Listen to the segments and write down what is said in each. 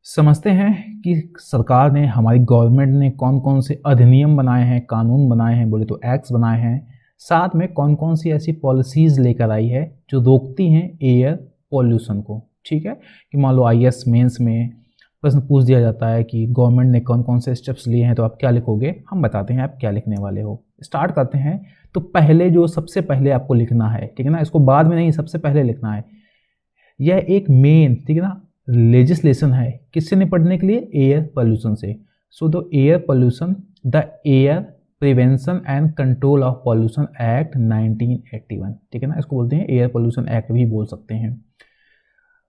समझते हैं कि सरकार ने, हमारी गवर्नमेंट ने कौन कौन से अधिनियम बनाए हैं, कानून बनाए हैं, बोले तो एक्ट्स बनाए हैं। साथ में कौन कौन सी ऐसी पॉलिसीज़ लेकर आई है जो रोकती हैं एयर पॉल्यूशन को। ठीक है, कि मान लो आईएएस मेंस में प्रश्न पूछ दिया जाता है कि गवर्नमेंट ने कौन कौन से स्टेप्स लिए हैं, तो आप क्या लिखोगे। हम बताते हैं आप क्या लिखने वाले हो। स्टार्ट करते हैं। तो पहले जो सबसे पहले आपको लिखना है, ठीक है ना, इसको बाद में नहीं, सबसे पहले लिखना है। यह एक मेन, ठीक है ना, लेजिस्लेशन है किससे निपटने के लिए, एयर पोल्यूशन से। So the air pollution, the air prevention and control of pollution act 1981, ठीक है ना, इसको बोलते हैं एयर पोल्यूशन एक्ट भी बोल सकते हैं।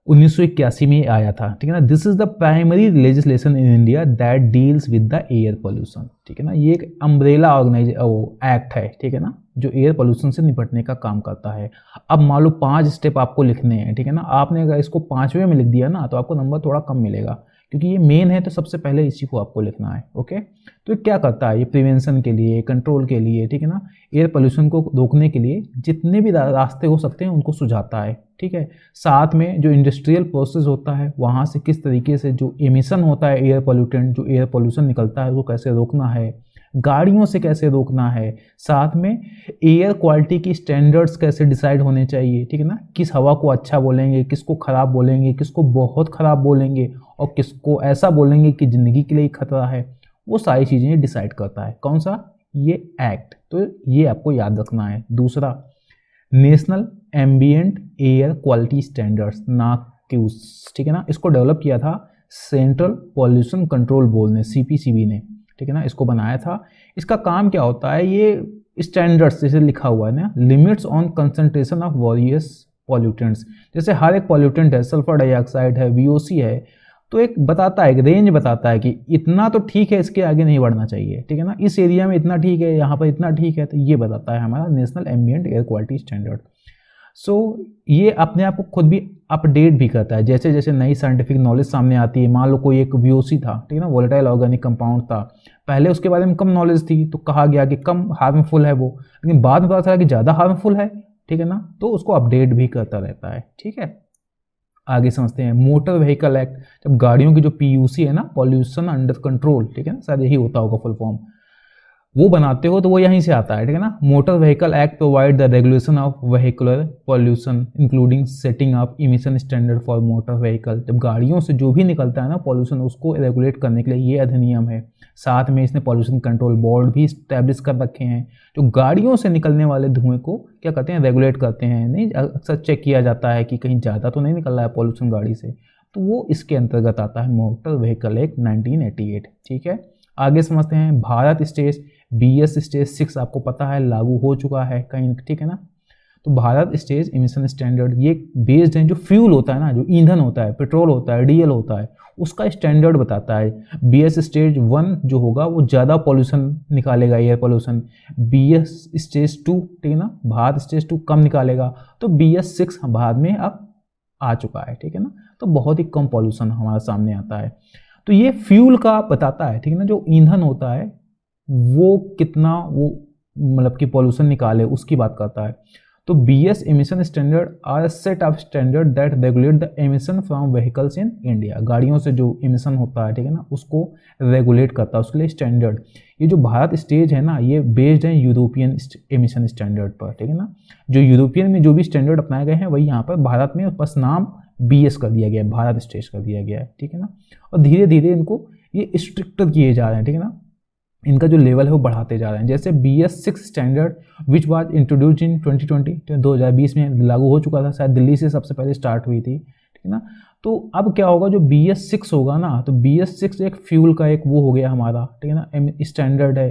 1981 में आया था, ठीक है ना। This is the primary legislation in India that deals with the air pollution, ठीक है ना। ये एक अम्ब्रेला एक्ट है, ठीक है ना, जो एयर पोल्यूशन से निपटने का काम करता है। अब मान लो 5 स्टेप आपको लिखने हैं, ठीक है ना। आपने अगर इसको 5वें में लिख दिया ना तो आपको नंबर थोड़ा कम मिलेगा, क्योंकि ये मेन है तो सबसे पहले इसी को आपको लिखना है। ओके, तो क्या करता है ये प्रिवेंशन के लिए, कंट्रोल के लिए, ठीक है ना, एयर पोल्यूशन को रोकने के लिए जितने भी रास्ते हो सकते हैं उनको सुझाता है। ठीक है, साथ में जो इंडस्ट्रियल प्रोसेस होता है वहाँ से किस तरीके से जो एमिशन होता है एयर पोल्यूटेंट, जो एयर पोल्यूशन निकलता है वो कैसे रोकना है, गाड़ियों से कैसे रोकना है, साथ में एयर क्वालिटी की स्टैंडर्ड्स कैसे डिसाइड होने चाहिए, ठीक है ना, किस हवा को अच्छा बोलेंगे, किसको ख़राब बोलेंगे, किसको बहुत ख़राब बोलेंगे और किसको ऐसा बोलेंगे कि ज़िंदगी के लिए खतरा है, वो सारी चीज़ें डिसाइड करता है। कौन सा, ये एक्ट। तो ये आपको याद रखना है। दूसरा, national ambient air quality standards, NAAQS, ठीक है ना, इसको डेवलप किया था सेंट्रल पॉल्यूशन कंट्रोल बोर्ड ने, सीपीसीबी ने, ठीक है ना, इसको बनाया था। इसका काम क्या होता है, ये स्टैंडर्ड्स जैसे लिखा हुआ है ना, limits on concentration of various pollutants, जैसे हर एक पॉल्यूटेंट है, सल्फर डाइऑक्साइड है, वीओसी है, तो एक बताता है, एक रेंज बताता है कि इतना तो ठीक है, इसके आगे नहीं बढ़ना चाहिए, ठीक है ना, इस एरिया में इतना ठीक है, यहाँ पर इतना ठीक है। तो ये बताता है हमारा national ambient air quality standard. So ये अपने आप को खुद भी अपडेट भी करता है, जैसे जैसे नई साइंटिफिक नॉलेज सामने आती है। मान लो कोई एक वीओसी था, ठीक है ना, वोलेटाइल ऑर्गेनिक कंपाउंड था, पहले उसके बारे में कम नॉलेज थी तो कहा गया कि कम हार्मफुल है वो, लेकिन बाद में पता चला कि ज़्यादा हार्मफुल है, ठीक है ना, तो उसको अपडेट भी करता रहता है। ठीक है, आगे समझते हैं मोटर व्हीकल एक्ट। जब गाड़ियों की जो पीयूसी है ना, पॉल्यूशन अंडर कंट्रोल, ठीक है ना, शायद यही होता होगा फुल फॉर्म, वो बनाते हो तो वो यहीं से आता है, ठीक है ना। Motor vehicle act provide the regulation of vehicular pollution including setting of emission standard for motor vehicle. जब गाड़ियों से जो भी निकलता है ना पॉल्यूशन, उसको रेगुलेट करने के लिए ये अधिनियम है। साथ में इसने पॉल्यूशन कंट्रोल बोर्ड भी स्टैब्लिश कर रखे हैं, जो गाड़ियों से निकलने वाले धुएं को क्या करते हैं, रेगुलेट करते हैं। नहीं, अक्सर चेक किया जाता है कि कहीं ज़्यादा तो नहीं निकल रहा है पॉल्यूशन गाड़ी से, तो वो इसके अंतर्गत आता है, मोटर व्हीकल एक्ट 1988। ठीक है, आगे समझते हैं भारत स्टेज BS स्टेज 6 आपको पता है लागू हो चुका है कहीं, ठीक है ना। तो भारत स्टेज इमिशन स्टैंडर्ड ये बेस्ड है, जो फ्यूल होता है ना, जो ईंधन होता है, पेट्रोल होता है, डीजल होता है, उसका स्टैंडर्ड बताता है। BS स्टेज 1 जो होगा वो ज़्यादा पॉल्यूशन निकालेगा, एयर पॉल्यूशन। BS स्टेज 2, ठीक है ना, भारत स्टेज 2 कम निकालेगा। तो BS 6 भारत में अब आ चुका है, ठीक है ना, तो बहुत ही कम पॉल्यूशन हमारे सामने आता है। तो ये फ्यूल का बताता है, ठीक है ना, जो ईंधन होता है वो कितना वो मतलब कि पॉल्यूशन निकाले उसकी बात करता है। तो BS emission standard are set of standard that regulate the emission from vehicles in India. गाड़ियों से जो एमिशन होता है, ठीक है ना, उसको रेगुलेट करता है, उसके लिए स्टैंडर्ड। ये जो भारत स्टेज है ना, ये बेस्ड है यूरोपियन एमिशन स्टैंडर्ड पर, ठीक है ना। जो यूरोपियन में जो भी स्टैंडर्ड अपनाए गए हैं वही यहाँ पर भारत में बस नाम BS कर दिया गया है, भारत स्टेज कर दिया गया है, ठीक है ना। और धीरे धीरे इनको ये स्ट्रिक्टर किए जा रहे हैं, ठीक है ना, इनका जो लेवल है वो बढ़ाते जा रहे हैं। जैसे BS 6 standard which was introduced in 2020, 2020 में लागू हो चुका था, शायद दिल्ली से सबसे पहले स्टार्ट हुई थी, ठीक है ना। तो अब क्या होगा, जो BS 6 होगा ना, तो BS 6 एक फ्यूल का एक वो हो गया हमारा, ठीक है ना, स्टैंडर्ड है।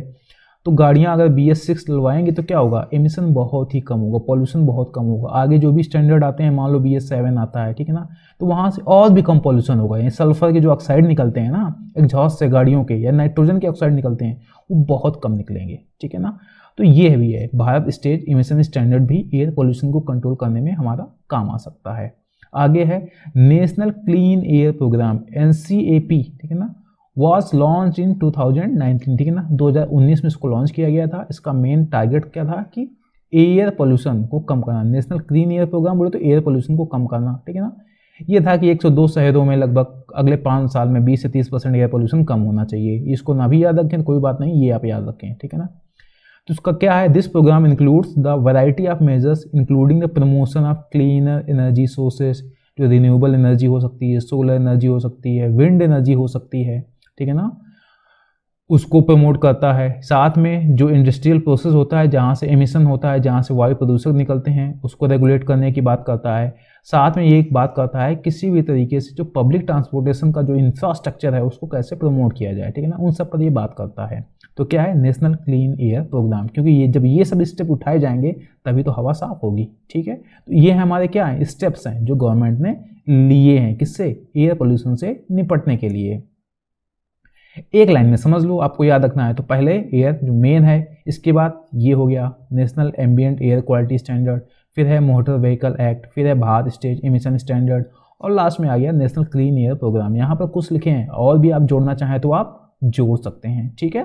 तो गाड़ियां अगर BS 6 डलवाएंगी तो क्या होगा, एमिशन बहुत ही कम होगा, पॉल्यूशन बहुत कम होगा। आगे जो भी स्टैंडर्ड आते हैं, मान लो BS 7 आता है, ठीक है ना, तो वहाँ से और भी कम पॉल्यूशन होगा। ये सल्फर के जो ऑक्साइड निकलते हैं ना एग्जॉस्ट से गाड़ियों के, या नाइट्रोजन के ऑक्साइड निकलते हैं, वो बहुत कम निकलेंगे, ठीक है ना। तो ये भी है, भारत स्टेज इमिशन स्टैंडर्ड भी एयर पॉल्यूशन को कंट्रोल करने में हमारा काम आ सकता है। आगे है national clean air programme NCAP, ठीक है ना, वॉज लॉन्च इन 2019, ठीक है ना, 2019 में इसको लॉन्च किया गया था। इसका मेन टारगेट क्या था कि एयर पोल्यूशन को कम करना। नेशनल क्लीन एयर प्रोग्राम बोले तो एयर पोल्यूशन को कम करना, ठीक है ना। ये था कि 102 शहरों में लगभग अगले 5 साल में 20 से 30% एयर पोल्यूशन कम होना चाहिए। इसको ना भी याद रखें कोई बात नहीं, ये आप याद रखें, ठीक है ना। तो उसका क्या है, this programme includes the variety of measures including the promotion of cleaner energy sources, जो रिन्यूएबल एनर्जी हो सकती है, सोलर एनर्जी हो सकती है, विंड एनर्जी हो सकती है, ठीक है ना, उसको प्रमोट करता है। साथ में जो इंडस्ट्रियल प्रोसेस होता है, जहाँ से एमिशन होता है, जहाँ से वायु प्रदूषक निकलते हैं, उसको रेगुलेट करने की बात करता है। साथ में ये एक बात करता है किसी भी तरीके से जो पब्लिक ट्रांसपोर्टेशन का जो इंफ्रास्ट्रक्चर है उसको कैसे प्रमोट किया जाए, ठीक है ना, उन सब पर ये बात करता है। तो क्या है, नेशनल क्लीन एयर प्रोग्राम, क्योंकि ये जब ये सब स्टेप उठाए जाएंगे तभी तो हवा साफ होगी, ठीक है। तो ये हमारे क्या है, स्टेप्स हैं जो गवर्नमेंट ने लिए हैं, किससे, एयर पोल्यूशन से निपटने के लिए। एक लाइन में समझ लो, आपको याद रखना है। तो पहले एयर जो मेन है, इसके बाद ये हो गया national ambient air quality standard, फिर है मोटर व्हीकल एक्ट, फिर है भारत स्टेट एमिशन स्टैंडर्ड, और लास्ट में आ गया नेशनल क्लीन एयर प्रोग्राम। यहाँ पर कुछ लिखे हैं, और भी आप जोड़ना चाहें तो आप जोड़ सकते हैं, ठीक है।